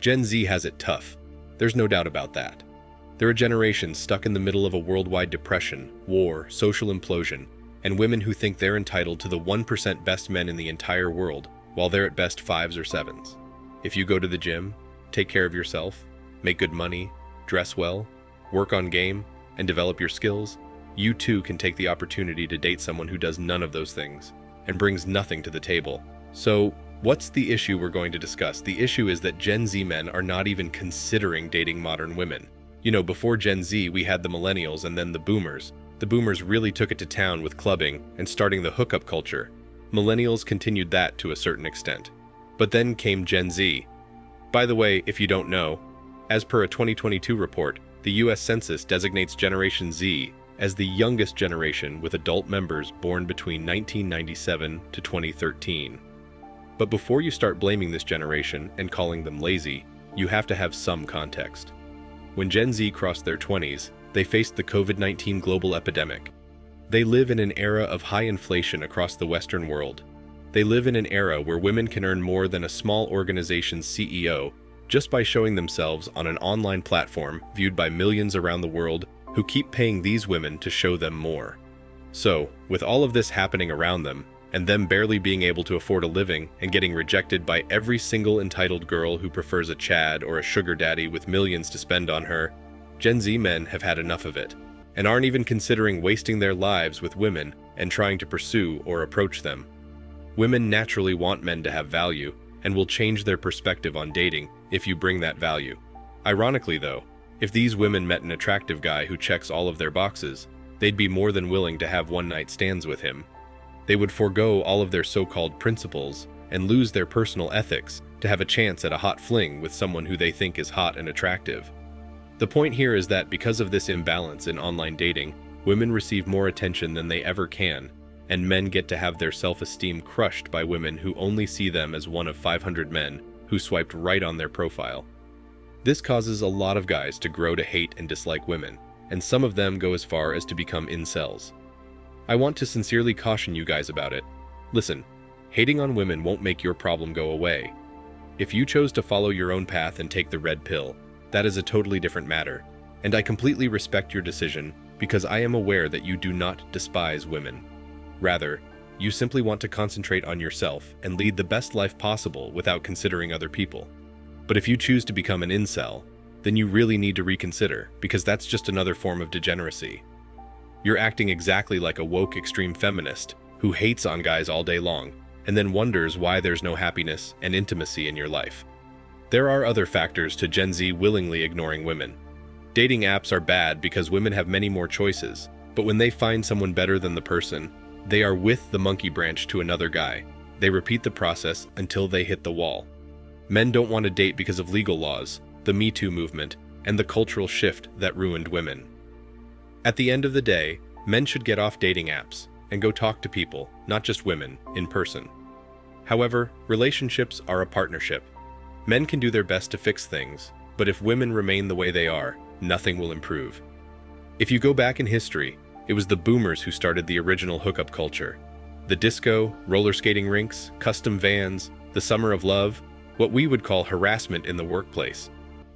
Gen Z has it tough. There's no doubt about that. They're a generation stuck in the middle of a worldwide depression, war, social implosion, and women who think they're entitled to the 1% best men in the entire world, while they're at best 5s or 7s. If you go to the gym, take care of yourself, make good money, dress well, work on game, and develop your skills, you too can take the opportunity to date someone who does none of those things and brings nothing to the table. So, what's the issue we're going to discuss? The issue is that Gen Z men are not even considering dating modern women. You know, before Gen Z, we had the millennials and then the boomers. The boomers really took it to town with clubbing and starting the hookup culture. Millennials continued that to a certain extent. But then came Gen Z. By the way, if you don't know, as per a 2022 report, the US Census designates Generation Z as the youngest generation with adult members born between 1997 to 2013. But before you start blaming this generation and calling them lazy, you have to have some context. When Gen Z crossed their 20s, they faced the COVID-19 global epidemic. They live in an era of high inflation across the Western world. They live in an era where women can earn more than a small organization's CEO just by showing themselves on an online platform viewed by millions around the world who keep paying these women to show them more. So, with all of this happening around them, and them barely being able to afford a living and getting rejected by every single entitled girl who prefers a Chad or a sugar daddy with millions to spend on her, Gen Z men have had enough of it, and aren't even considering wasting their lives with women and trying to pursue or approach them. Women naturally want men to have value, and will change their perspective on dating if you bring that value. Ironically though, if these women met an attractive guy who checks all of their boxes, they'd be more than willing to have one-night stands with him. They would forego all of their so-called principles and lose their personal ethics to have a chance at a hot fling with someone who they think is hot and attractive. The point here is that because of this imbalance in online dating, women receive more attention than they ever can, and men get to have their self-esteem crushed by women who only see them as one of 500 men who swiped right on their profile. This causes a lot of guys to grow to hate and dislike women, and some of them go as far as to become incels. I want to sincerely caution you guys about it. Listen, hating on women won't make your problem go away. If you chose to follow your own path and take the red pill, that is a totally different matter, and I completely respect your decision because I am aware that you do not despise women. Rather, you simply want to concentrate on yourself and lead the best life possible without considering other people. But if you choose to become an incel, then you really need to reconsider, because that's just another form of degeneracy. You're acting exactly like a woke extreme feminist who hates on guys all day long and then wonders why there's no happiness and intimacy in your life. There are other factors to Gen Z willingly ignoring women. Dating apps are bad because women have many more choices, but when they find someone better than the person, they are with the monkey branch to another guy. They repeat the process until they hit the wall. Men don't want to date because of legal laws, the Me Too movement, and the cultural shift that ruined women. At the end of the day, men should get off dating apps and go talk to people, not just women, in person. However, relationships are a partnership. Men can do their best to fix things, but if women remain the way they are, nothing will improve. If you go back in history, it was the boomers who started the original hookup culture. The disco, roller skating rinks, custom vans, the summer of love, what we would call harassment in the workplace.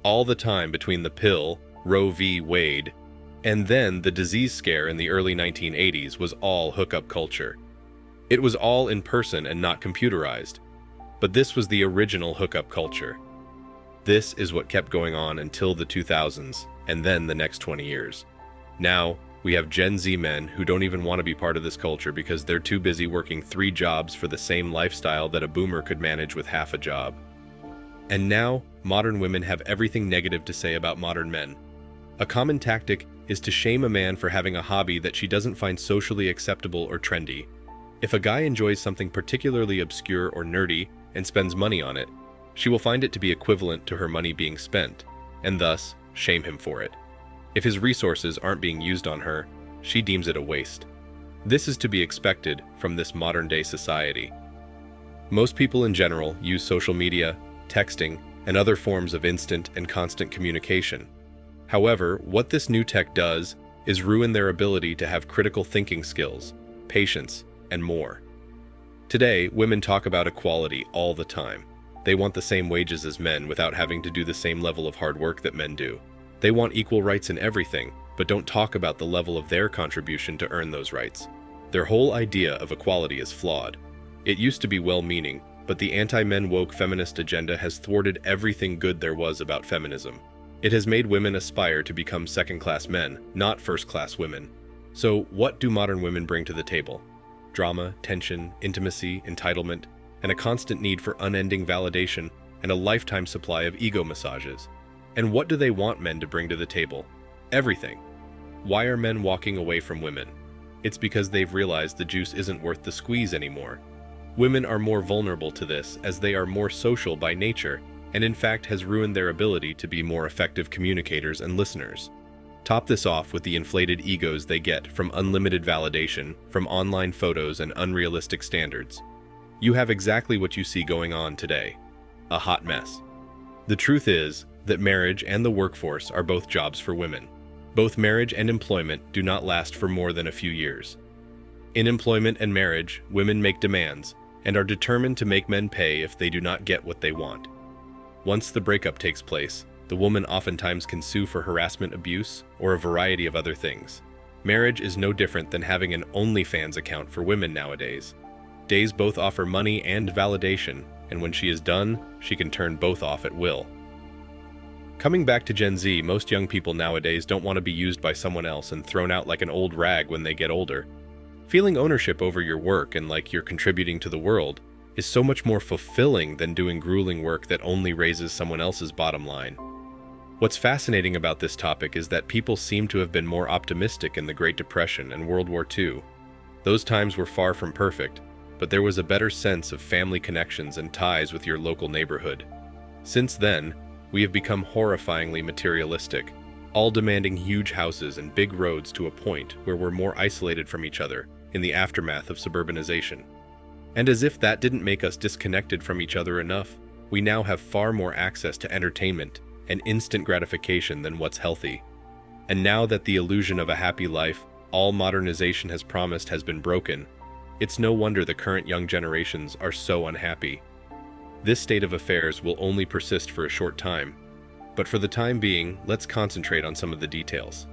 All the time between the pill, Roe v. Wade, and then the disease scare in the early 1980s was all hookup culture. It was all in person and not computerized. But this was the original hookup culture. This is what kept going on until the 2000s, and then the next 20 years. Now, we have Gen Z men who don't even want to be part of this culture because they're too busy working 3 jobs for the same lifestyle that a boomer could manage with half a job. And now, modern women have everything negative to say about modern men. A common tactic is to shame a man for having a hobby that she doesn't find socially acceptable or trendy. If a guy enjoys something particularly obscure or nerdy and spends money on it, she will find it to be equivalent to her money being spent, and thus shame him for it. If his resources aren't being used on her, she deems it a waste. This is to be expected from this modern-day society. Most people in general use social media, texting, and other forms of instant and constant communication. However, what this new tech does is ruin their ability to have critical thinking skills, patience, and more. Today, women talk about equality all the time. They want the same wages as men without having to do the same level of hard work that men do. They want equal rights in everything, but don't talk about the level of their contribution to earn those rights. Their whole idea of equality is flawed. It used to be well-meaning, but the anti-men woke feminist agenda has thwarted everything good there was about feminism. It has made women aspire to become second-class men, not first-class women. So, what do modern women bring to the table? Drama, tension, intimacy, entitlement, and a constant need for unending validation and a lifetime supply of ego massages. And what do they want men to bring to the table? Everything. Why are men walking away from women? It's because they've realized the juice isn't worth the squeeze anymore. Women are more vulnerable to this as they are more social by nature, and in fact has ruined their ability to be more effective communicators and listeners. Top this off with the inflated egos they get from unlimited validation, from online photos and unrealistic standards. You have exactly what you see going on today. A hot mess. The truth is that marriage and the workforce are both jobs for women. Both marriage and employment do not last for more than a few years. In employment and marriage, women make demands and are determined to make men pay if they do not get what they want. Once the breakup takes place, the woman oftentimes can sue for harassment, abuse, or a variety of other things. Marriage is no different than having an OnlyFans account for women nowadays. Days both offer money and validation, and when she is done, she can turn both off at will. Coming back to Gen Z, most young people nowadays don't want to be used by someone else and thrown out like an old rag when they get older. Feeling ownership over your work and like you're contributing to the world is so much more fulfilling than doing grueling work that only raises someone else's bottom line. What's fascinating about this topic is that people seem to have been more optimistic in the Great Depression and World War II. Those times were far from perfect, but there was a better sense of family connections and ties with your local neighborhood. Since then, we have become horrifyingly materialistic, all demanding huge houses and big roads to a point where we're more isolated from each other in the aftermath of suburbanization. And as if that didn't make us disconnected from each other enough, we now have far more access to entertainment and instant gratification than what's healthy. And now that the illusion of a happy life all modernization has promised has been broken, it's no wonder the current young generations are so unhappy. This state of affairs will only persist for a short time, but for the time being, let's concentrate on some of the details.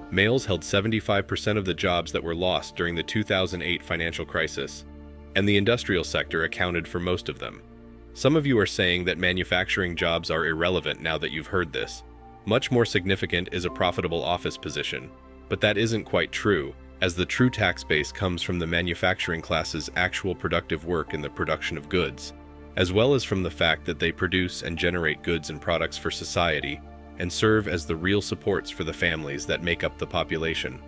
Males held 75% of the jobs that were lost during the 2008 financial crisis, and the industrial sector accounted for most of them. Some of you are saying that manufacturing jobs are irrelevant now that you've heard this. Much more significant is a profitable office position, but that isn't quite true, as the true tax base comes from the manufacturing class's actual productive work in the production of goods, as well as from the fact that they produce and generate goods and products for society and serve as the real supports for the families that make up the population.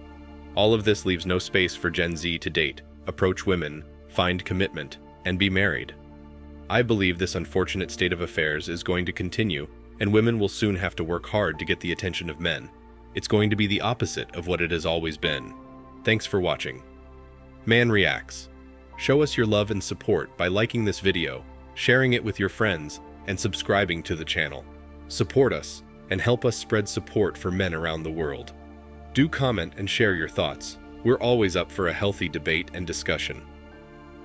All of this leaves no space for Gen Z to date, approach women, find commitment, and be married. I believe this unfortunate state of affairs is going to continue, and women will soon have to work hard to get the attention of men. It's going to be the opposite of what it has always been. Thanks for watching. Man Reacts. Show us your love and support by liking this video, sharing it with your friends, and subscribing to the channel. Support us and help us spread support for men around the world. Do comment and share your thoughts. We're always up for a healthy debate and discussion.